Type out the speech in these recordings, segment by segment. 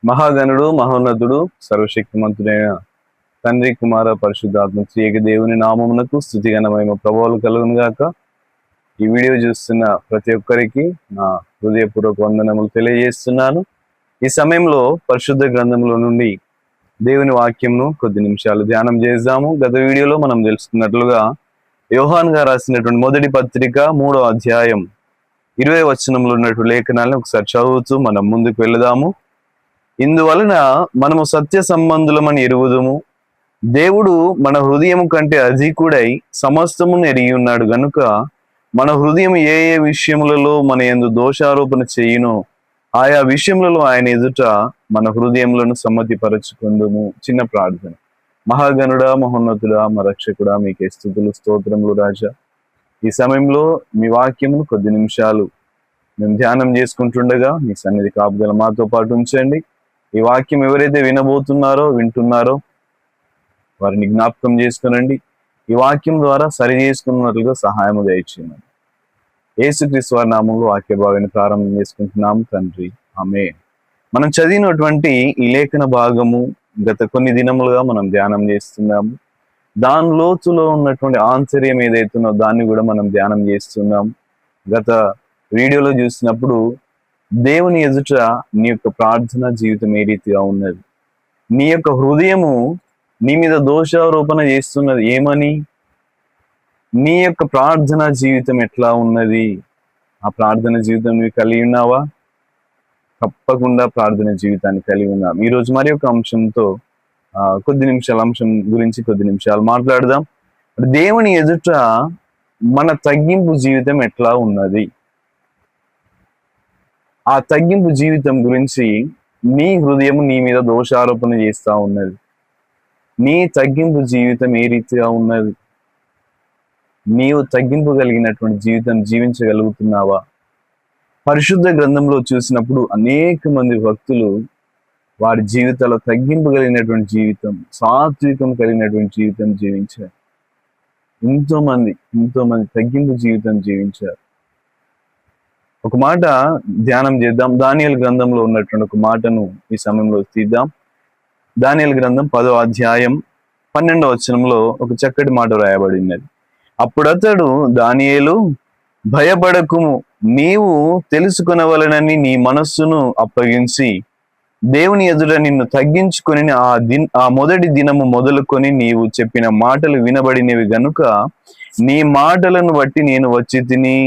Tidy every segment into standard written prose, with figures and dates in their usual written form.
మహాగణుడు మహోన్నతుడు సర్వశక్తిమంతుడైన తండ్రి కుమార పరిశుద్ధాత్మ త్రియక దేవుని నామమునకు స్తుతిగణమైన ప్రభువులు కలుగును గాక. ఈ వీడియో చూస్తున్న ప్రతి ఒక్కరికి నా హృదయపూర్వక వందనములు తెలియజేస్తున్నాను. ఈ సమయంలో పరిశుద్ధ గ్రంథంలో నుండి దేవుని వాక్యంను కొద్ది నిమిషాలు ధ్యానం చేద్దాము. గత వీడియోలో మనం తెలుసుకున్నట్లుగా యోహాన్ గారు రాసినటువంటి మొదటి పత్రిక 3వ అధ్యాయం 20వ వచనంలో ఉన్నటువంటి లేఖనాలను ఒకసారి చదువుతూ మనం ముందుకు వెళదాము. ఇందువలన మనము సత్య సంబంధులమని ఎరుగుదుము, దేవుడు మన హృదయము కంటే అధికుడై సమస్తమును ఎరిగి ఉన్నాడు గనుక మన హృదయం ఏ ఏ విషయములలో మన యందు దోషారోపణ చేయునో ఆయా విషయములలో ఆయన ఎదుట మన హృదయములను సమ్మతిపరచుకుందుము. చిన్న ప్రార్థన. మహాగణుడా మహోన్నతుడా మా రక్షకుడా, మీకే స్తుతులు స్తోత్రములు రాజా. ఈ సమయంలో మీ వాక్యమును కొద్ది నిమిషాలు మేము ధ్యానం చేసుకుంటుండగా మీ సన్నిధి కాపుదల మాతో పాటు ఉంచండి. ఈ వాక్యం ఎవరైతే వింటున్నారో వారిని జ్ఞాపకం చేసుకునండి. ఈ వాక్యం ద్వారా సరి చేసుకున్నట్లుగా సహాయము దయచేయండి. యేసుక్రీస్తు వారి నామంలో వాక్య భాగాన్ని ప్రారంభం చేసుకుంటున్నాము తండ్రి, ఆమేన్. మనం చదివినటువంటి ఈ లేఖన భాగము గత కొన్ని దినములుగా మనం ధ్యానం చేస్తున్నాము. దాని లోతులో ఉన్నటువంటి ఆంతర్యం ఏదైతుందో దాన్ని కూడా మనం ధ్యానం చేస్తున్నాం. గత వీడియోలో చూసినప్పుడు దేవుని ఎదుట నీ యొక్క ప్రార్థన జీవితం ఏ రీతిగా ఉన్నది, నీ యొక్క హృదయము నీ మీద దోషారోపణ చేస్తున్నది ఏమని, నీ యొక్క ప్రార్థన జీవితం ఎట్లా ఉన్నది, ఆ ప్రార్థన జీవితం నువ్వు కలిగి ఉన్నావా? తప్పకుండా ప్రార్థన జీవితాన్ని కలిగి ఉన్నాం. ఈరోజు మరి ఒక అంశంతో కొద్ది నిమిషాలు మాట్లాడదాం. దేవుని ఎదుట మన తగ్గింపు జీవితం ఎట్లా ఉన్నది, ఆ తగ్గింపు జీవితం గురించి నీ హృదయం నీ మీద దోషారోపణ చేస్తా ఉన్నది. నీ తగ్గింపు జీవితం ఏ రీతిగా ఉన్నది, నీవు తగ్గింపు కలిగినటువంటి జీవితం జీవించగలుగుతున్నావా? పరిశుద్ధ గ్రంథంలో చూసినప్పుడు అనేక మంది భక్తులు వారి జీవితాల్లో తగ్గింపు కలిగినటువంటి జీవితం, సాత్వికం కలిగినటువంటి జీవితం జీవించారు. ఎంతో మంది తగ్గింపు జీవితం జీవించారు. ఒక మాట ధ్యానం చేద్దాం. దానియేలు గ్రంథంలో ఉన్నటువంటి ఒక మాటను ఈ సమయంలో తీద్దాం. దానియేలు గ్రంథం 10వ అధ్యాయం 12వ వచనంలో ఒక చక్కటి మాట రాయబడినది. అప్పుడతడు దానియేలు, భయపడకుము, నీవు తెలుసుకొనవలనని నీ మనస్సును అప్పగించి దేవుని ఎదుట నిన్ను తగ్గించుకొని ఆ మొదటి దినము మొదలుకొని నీవు చెప్పిన మాటలు వినబడినవి గనుక నీ మాటలను బట్టి నేను వచ్చి తిని.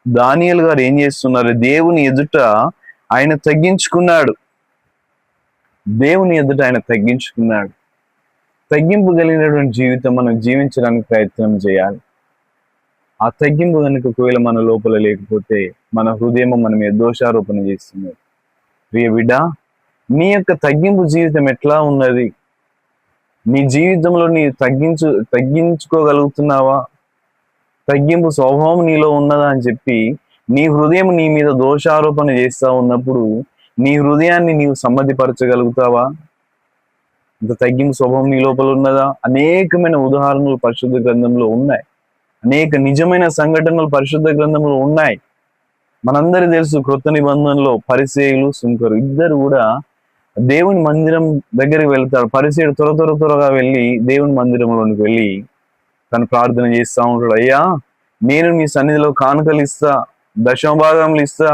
దానియేలు గారు ఏం చేస్తున్నారు? దేవుని ఎదుట ఆయన తగ్గించుకున్నాడు. తగ్గింపు కలిగినటువంటి జీవితం మనం జీవించడానికి ప్రయత్నం చేయాలి. ఆ తగ్గింపు కనుక ఒకవేళ మన లోపల లేకపోతే మన హృదయం మన మీద దోషారోపణ చేస్తుంది. ప్రియ బిడ్డ, నీ యొక్క తగ్గింపు జీవితం ఎట్లా ఉన్నది? నీ జీవితంలో నీ తగ్గించుకోగలుగుతున్నావా? తగ్గింపు స్వభావం నీలో ఉన్నదా అని చెప్పి నీ హృదయం నీ మీద దోషారోపణ చేస్తా ఉన్నప్పుడు నీ హృదయాన్ని నీవు సమ్మతిపరచగలుగుతావా? ఇంత తగ్గింపు స్వభావం నీ లోపల ఉన్నదా? అనేకమైన ఉదాహరణలు పరిశుద్ధ గ్రంథంలో ఉన్నాయి. అనేక నిజమైన సంఘటనలు పరిశుద్ధ గ్రంథంలో ఉన్నాయి. మనందరికీ తెలుసు, క్రొత్త నిబంధనలో పరిసయ్యులు సుంకరు ఇద్దరు కూడా దేవుని మందిరం దగ్గరికి వెళ్తాడు. పరిసయ్యుడు త్వరగా వెళ్ళి దేవుని మందిరంలోనికి వెళ్ళి తను ప్రార్థన చేస్తా ఉంటాడు. అయ్యా, నేను మీ సన్నిధిలో కానుకలు ఇస్తా, దశమ భాగములు ఇస్తా,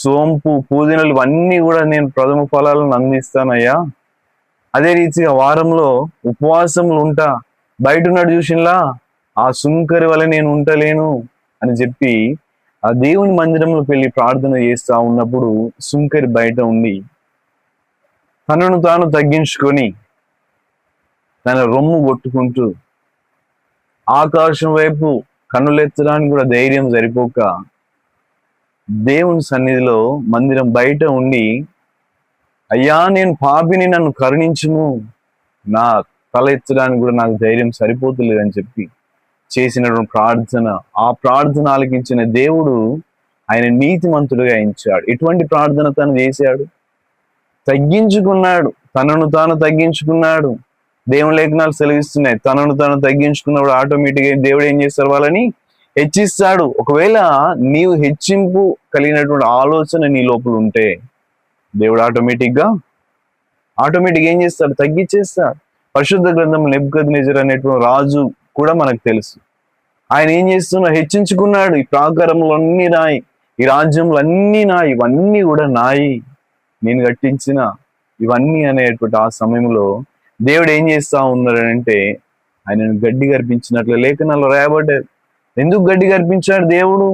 సోంపు పూజనలు ఇవన్నీ కూడా నేను ప్రథమ ఫలాలను అందిస్తానయ్యా. అదే రీతిగా వారంలో ఉపవాసములు ఉంటా, బయట ఉన్నాడు చూసినలా ఆ సుంకరి వల్ల నేను ఉంటలేను అని చెప్పి ఆ దేవుని మందిరంలోకి వెళ్ళి ప్రార్థన చేస్తా ఉన్నప్పుడు సుంకరి బయట ఉండి తనను తాను తగ్గించుకొని తన రొమ్ము కొట్టుకుంటూ ఆకాశం వైపు కన్నులెత్తడానికి కూడా ధైర్యం సరిపోక దేవుని సన్నిధిలో మందిరం బయట ఉండి, అయ్యా నేను పాపిని, నన్ను కరుణించుము, నా తల ఎత్తడానికి కూడా నాకు ధైర్యం సరిపోతులేదని చెప్పి చేసినటువంటి ప్రార్థన, ఆ ప్రార్థన ఆలకించిన దేవుడు ఆయన నీతిమంతుడిగా ఎంచాడు. ఎటువంటి ప్రార్థన తను చేశాడు? తగ్గించుకున్నాడు, తనను తాను తగ్గించుకున్నాడు. దేవుని లేఖనాలు సెలవిస్తున్నాయి, తనను తాను తగ్గించుకున్నప్పుడు ఆటోమేటిక్గా దేవుడు ఏం చేస్తారు? వాళ్ళని హెచ్చిస్తాడు. ఒకవేళ నీవు హెచ్చింపు కలిగినటువంటి ఆలోచన నీ లోపల ఉంటే దేవుడు ఆటోమేటిక్గా ఆటోమేటిక్ ఏం చేస్తాడు? తగ్గించేస్తాడు. పరిశుద్ధ గ్రంథం నెబుకద్నెజర్ అనేటువంటి రాజు కూడా మనకు తెలుసు. ఆయన ఏం చేస్తున్నాడు? హెచ్చించుకున్నాడు. ఈ ప్రాకారములు అన్ని నాయి, ఈ రాజ్యములు అన్ని నాయి, ఇవన్నీ కూడా నాయి, నేను కట్టించిన ఇవన్నీ అనేటువంటి ఆ సమయంలో దేవుడు ఏం చేస్తా ఉన్నాడంటే ఆయనను గడ్డి గర్పించినట్లు లేఖనాల్లో రాయబడ్డాడు. ఎందుకు గడ్డి గర్పించాడు దేవుడు?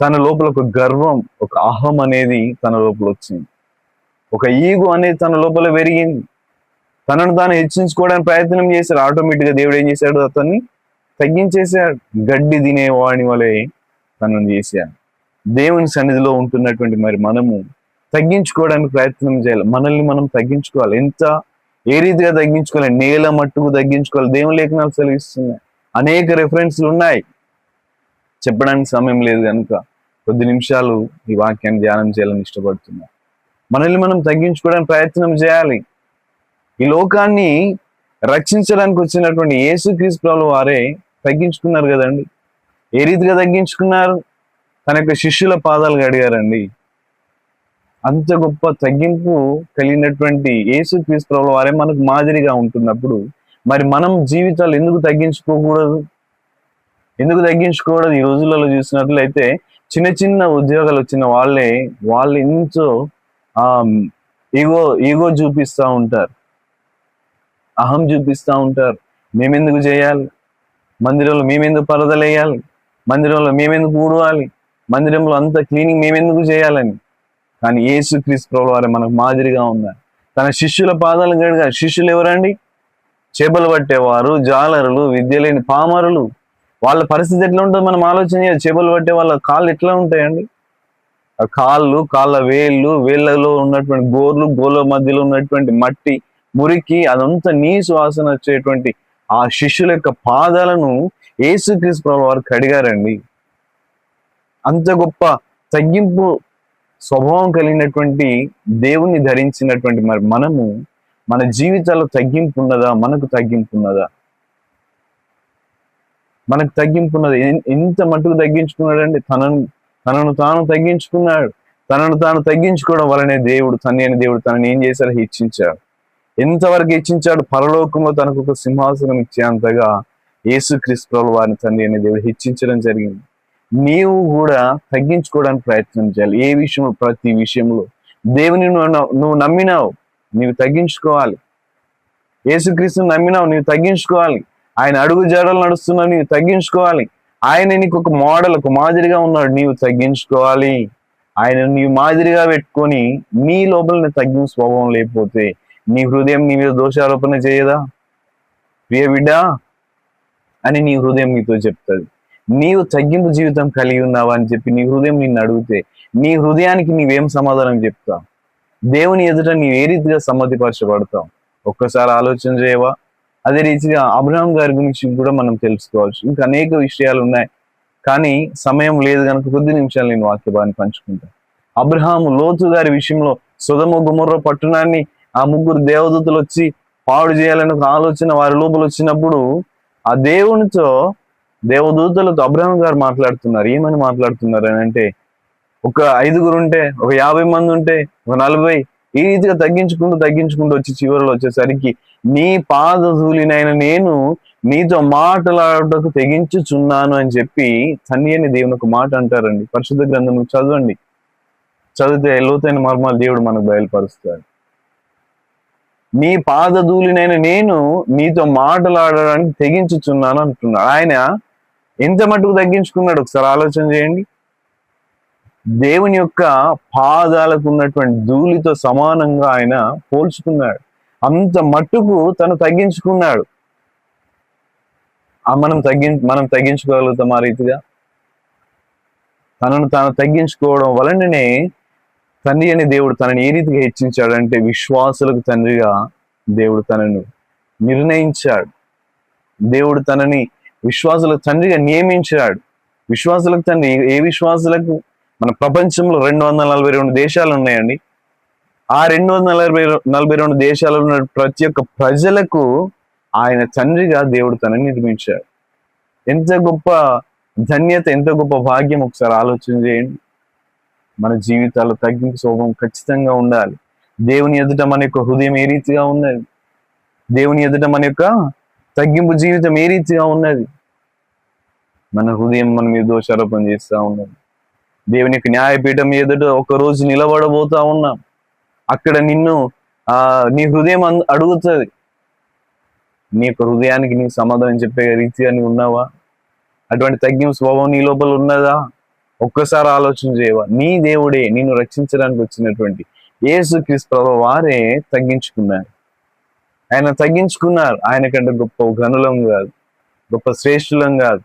తన లోపల ఒక గర్వం, ఒక అహం అనేది తన లోపల వచ్చింది. ఒక ఈగో అనేది తన లోపల పెరిగింది. తనను తాను హెచ్చించుకోవడానికి ప్రయత్నం చేశాడు. ఆటోమేటిక్గా దేవుడు ఏం చేశాడు? అతన్ని తగ్గించేశాడు. గడ్డి తినేవాడిని వలె తనను చేశాడు. దేవుని సన్నిధిలో ఉంటున్నటువంటి మరి మనము తగ్గించుకోవడానికి ప్రయత్నం చేయాలి. మనల్ని మనం తగ్గించుకోవాలి. ఏ రీతిగా తగ్గించుకోవాలి? నేల మట్టుకు తగ్గించుకోవాలి. దేవుని లేఖనాలు సెలవిస్తున్నాయి. అనేక రెఫరెన్స్లు ఉన్నాయి, చెప్పడానికి సమయం లేదు కనుక కొద్ది నిమిషాలు ఈ వాక్యాన్ని ధ్యానం చేయాలని ఇష్టపడుతున్నా. మనల్ని మనం తగ్గించుకోవడానికి ప్రయత్నం చేయాలి. ఈ లోకాన్ని రక్షించడానికి వచ్చినటువంటి యేసుక్రీస్తు ప్రభువు వారే తగ్గించుకున్నారు కదండి. ఏ రీతిగా తగ్గించుకున్నారు? తన యొక్క శిష్యుల పాదాలు కడిగారండి. అంత గొప్ప తగ్గింపు కలిగినటువంటి యేసుక్రీస్తు ప్రభువు వారే మనకు మాదిరిగా ఉంటున్నప్పుడు మరి మనం జీవితాలు ఎందుకు తగ్గించుకోకూడదు? ఈ రోజులలో చూసినట్లయితే చిన్న చిన్న ఉద్యోగాలు వచ్చిన వాళ్ళు ఎంతో ఈగో చూపిస్తూ ఉంటారు, అహం చూపిస్తూ ఉంటారు. మేమెందుకు చేయాలి? మందిరంలో మేమెందుకు పరదలు వేయాలి? మందిరంలో మేమెందుకు ఊడవాలి? మందిరంలో అంత క్లీనింగ్ మేమెందుకు చేయాలని. కానీ యేసుక్రీస్తు ప్రభువు వారు మనకు మాదిరిగా ఉన్నారు. తన శిష్యుల పాదాలు గడిగారు. శిష్యులు ఎవరండి? చేపలు పట్టేవారు, జాలరులు, విద్య లేని పామరులు. వాళ్ళ పరిస్థితి ఎట్లా ఉంటుందో మనం ఆలోచన చేయాలి. చేపలు పట్టే వాళ్ళ కాళ్ళు ఎట్లా ఉంటాయండి? ఆ కాళ్ళ వేళ్ళలో ఉన్నటువంటి గోర్ల మధ్యలో ఉన్నటువంటి మట్టి, మురికి, అదంతా నీసు వాసన వచ్చేటువంటి ఆ శిష్యుల యొక్క పాదాలను యేసుక్రీస్తు ప్రభువు వారు కడిగారండి. అంత గొప్ప తగ్గింపు స్వభావం కలిగినటువంటి దేవుణ్ణి ధరించినటువంటి మరి మనము మన జీవితాల్లో తగ్గింపు ఉన్నదా? మనకు తగ్గింపు ఉన్నదా? మనకు తగ్గింపు ఉన్నది. ఎంత మట్టుకు తగ్గించుకున్నాడండి? తనను తాను తగ్గించుకున్నాడు. తనను తాను తగ్గించుకోవడం వలనే తండ్రి అని దేవుడు తనని ఏం చేశాడు? హెచ్చించాడు. ఎంతవరకు హెచ్చించాడు? పరలోకంలో తనకు ఒక సింహాసనం ఇచ్చేంతగా యేసుక్రీస్తు ప్రభువు వారిని తండ్రి అనే దేవుడు హెచ్చించడం జరిగింది. నీవు కూడా తగ్గించుకోవడానికి ప్రయత్నం చేయాలి. ఏ విషయంలో? ప్రతి విషయంలో దేవుని నువ్వు నమ్మినావు, నీవు తగ్గించుకోవాలి. యేసుక్రీస్తుని నమ్మినావు, నీవు తగ్గించుకోవాలి. ఆయన అడుగు జాడలు నడుస్తున్నావు, నీవు తగ్గించుకోవాలి. ఆయన నీకు ఒక మోడల్, ఒక మాదిరిగా ఉన్నాడు, నీవు తగ్గించుకోవాలి. ఆయన నీవు మాదిరిగా పెట్టుకొని నీ లోపల తగ్గింపు స్వభావం లేకపోతే నీ హృదయం నీ మీద దోషారోపణ చేయదా? ప్రియ బిడ్డ అని నీ హృదయం నీతో చెప్తుంది. నీవు తగ్గింపు జీవితం కలిగి ఉన్నావా అని చెప్పి నీ హృదయం నిన్ను అడిగితే నీ హృదయానికి నీవేం సమాధానం చెప్తావు? దేవుని ఎదుట నీవు ఏ రీతిగా సమ్మతిపరచబడతావు? ఒక్కసారి ఆలోచన చేయవా? అదే రీతిగా అబ్రహాం గారి గురించి కూడా మనం తెలుసుకోవచ్చు. ఇంకా అనేక విషయాలు ఉన్నాయి, కానీ సమయం లేదు కనుక కొద్ది నిమిషాలు నేను వాక్యభాన్ని పంచుకుంటాను. అబ్రహాము లోతు గారి విషయంలో సొదొమ గొమొర్రా పట్టణాన్ని ఆ ముగ్గురు దేవదూతలు వచ్చి పాడు చేయాలని ఒక ఆలోచన వారి లోపల వచ్చినప్పుడు ఆ దేవదూతలతో అబ్రహాం గారు మాట్లాడుతున్నారు. ఏమని మాట్లాడుతున్నారు అని అంటే, ఒక 5 ఉంటే, ఒక 50 మంది ఉంటే, ఒక 40, ఈ రీతిగా తగ్గించుకుంటూ వచ్చి చివరిలో వచ్చేసరికి నీ పాదధూళినైన నేను నీతో మాట్లాడటకు తెగించుచున్నాను అని చెప్పి తండ్రి అని దేవుని ఒక మాట అంటారండి. పరిశుద్ధ గ్రంథం చదివితే లోతైన మర్మాలు దేవుడు మనకు బయలుపరుస్తాడు. నీ పాదధూళినైన నేను నీతో మాట్లాడడానికి తెగించుచున్నాను అంటున్నాడు. ఆయన ఎంత మట్టుకు తగ్గించుకున్నాడు ఒకసారి ఆలోచన చేయండి. దేవుని యొక్క పాదాలకు ఉన్నటువంటి ధూళితో సమానంగా ఆయన పోల్చుకున్నాడు. అంత మట్టుకు తను తగ్గించుకున్నాడు. మనం తగ్గించుకోగలుగుతాం ఆ రీతిగా? తనను తాను తగ్గించుకోవడం వలననే తండ్రి అని దేవుడు తనని ఏ రీతిగా హెచ్చించాడంటే, విశ్వాసులకు తండ్రిగా దేవుడు తనను నిర్ణయించాడు. దేవుడు తనని విశ్వాసులకు తండ్రిగా నియమించాడు. విశ్వాసులకు తండ్రి. ఏ విశ్వాసులకు? మన ప్రపంచంలో 242 దేశాలు ఉన్నాయండి. ఆ 242 దేశాలలో ఉన్న ప్రతి ఒక్క ప్రజలకు ఆయన తండ్రిగా దేవుడు తనని నిర్మించాడు. ఎంత గొప్ప ధన్యత, ఎంత గొప్ప భాగ్యం! ఒకసారి ఆలోచన చేయండి. మన జీవితాల్లో తగ్గింపు స్వభావం ఖచ్చితంగా ఉండాలి. దేవుని ఎదుట మన యొక్క హృదయం ఏ రీతిగా ఉన్నది? దేవుని ఎదుట మన యొక్క తగ్గింపు జీవితం ఏ రీతిగా ఉన్నది? మన హృదయం మన మీద దోషారోపణ చేస్తా ఉన్నది. దేవుని యొక్క న్యాయపీఠం ఎదుట ఒక రోజు నిలబడబోతా ఉన్నాం. అక్కడ నిన్ను నీ హృదయం అడుగుతుంది. నీ యొక్క హృదయానికి నీ సమాధానం చెప్పే రీతిగా నీవు ఉన్నావా? అటువంటి తగ్గింపు స్వభావం నీ లోపల ఉన్నదా? ఒక్కసారి ఆలోచన చేయవా? నీ దేవుడే నిన్ను రక్షించడానికి వచ్చినటువంటి యేసుక్రీస్తు ప్రభువు వారే తగ్గించుకున్నారు. ఆయన తగ్గించుకున్నారు. ఆయన కంటే గొప్ప గనులం కాదు, గొప్ప శ్రేష్ఠులం కాదు.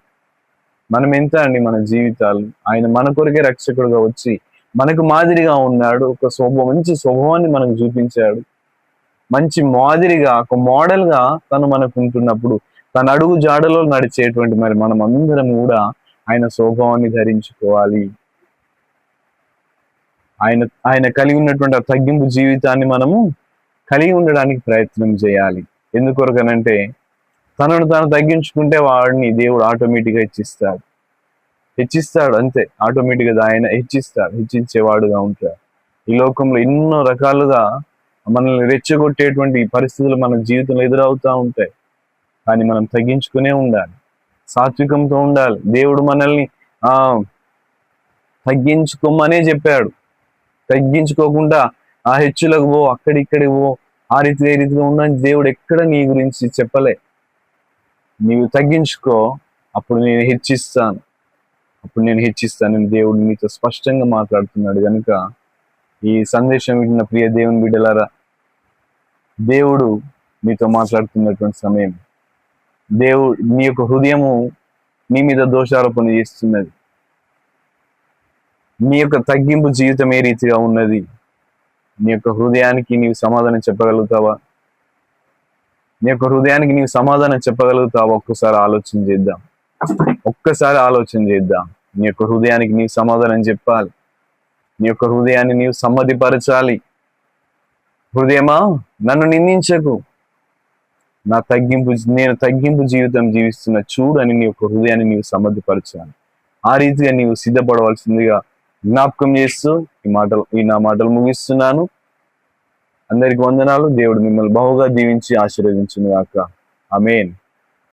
మనం ఎంత అండి మన జీవితాలు? ఆయన మన కొరకే రక్షకుడుగా వచ్చి మనకు మాదిరిగా ఉన్నాడు. ఒక మంచి స్వభావాన్ని మనకు చూపించాడు. మంచి మాదిరిగా, ఒక మోడల్ గా తను మనకు ఉంటున్నప్పుడు తన అడుగు జాడలో నడిచేటువంటి మరి మనం అందరం కూడా ఆయన స్వభావాన్ని ధరించుకోవాలి. ఆయన కలిగి ఉన్నటువంటి ఆ తగ్గింపు జీవితాన్ని మనము కలిగి ఉండడానికి ప్రయత్నం చేయాలి. ఎందుకొరకనంటే తనను తాను తగ్గించుకుంటే వాడిని దేవుడు ఆటోమేటిక్గా హెచ్చిస్తాడు. అంతే, ఆటోమేటిక్గా ఆయన హెచ్చించేవాడుగా ఉంటాడు. ఈ లోకంలో ఎన్నో రకాలుగా మనల్ని రెచ్చగొట్టేటువంటి పరిస్థితులు మన జీవితంలో ఎదురవుతూ ఉంటాయి. కానీ మనం తగ్గించుకునే ఉండాలి, సాత్వికంతో ఉండాలి. దేవుడు మనల్ని తగ్గించుకోమనే చెప్పాడు. తగ్గించుకోకుండా హెచ్చులకు పో, అక్కడిక్కడికి పో, ఆ రీతిగా ఉండని దేవుడు ఎక్కడ నీ గురించి చెప్పలే. నీవు తగ్గించుకో, అప్పుడు నేను హెచ్చిస్తాను దేవుడు నీతో స్పష్టంగా మాట్లాడుతున్నాడు. కనుక ఈ సందేశం వింటున్న ప్రియ దేవుని బిడ్డలారా, దేవుడు నీతో మాట్లాడుతున్నటువంటి సమయం. దేవుడు నీ యొక్క హృదయము నీ మీద దోషారోపణ చేస్తున్నది. నీ యొక్క తగ్గింపు జీవితం ఏ రీతిగా ఉన్నది? నీ యొక్క హృదయానికి నీవు సమాధానం చెప్పగలుగుతావా? ఒక్కసారి ఆలోచన చేద్దాం. నీ యొక్క హృదయానికి నీవు సమాధానం చెప్పాలి. నీ యొక్క హృదయాన్ని నీవు సమ్మతిపరచాలి. హృదయమా, నన్ను నిందించకు, నేను తగ్గింపు జీవితం జీవిస్తున్న చూడు అని నీ యొక్క హృదయాన్ని నీవు సమ్మతిపరచాలి. ఆ రీతిగా నీవు సిద్ధపడవలసిందిగా జ్ఞాపకం చేస్తూ నా మాటలు ముగిస్తున్నాను. అందరికి వందనాలు. దేవుడు మిమ్మల్ని బహుగా దీవించి ఆశీర్వదించును గాక. ఆమేన్.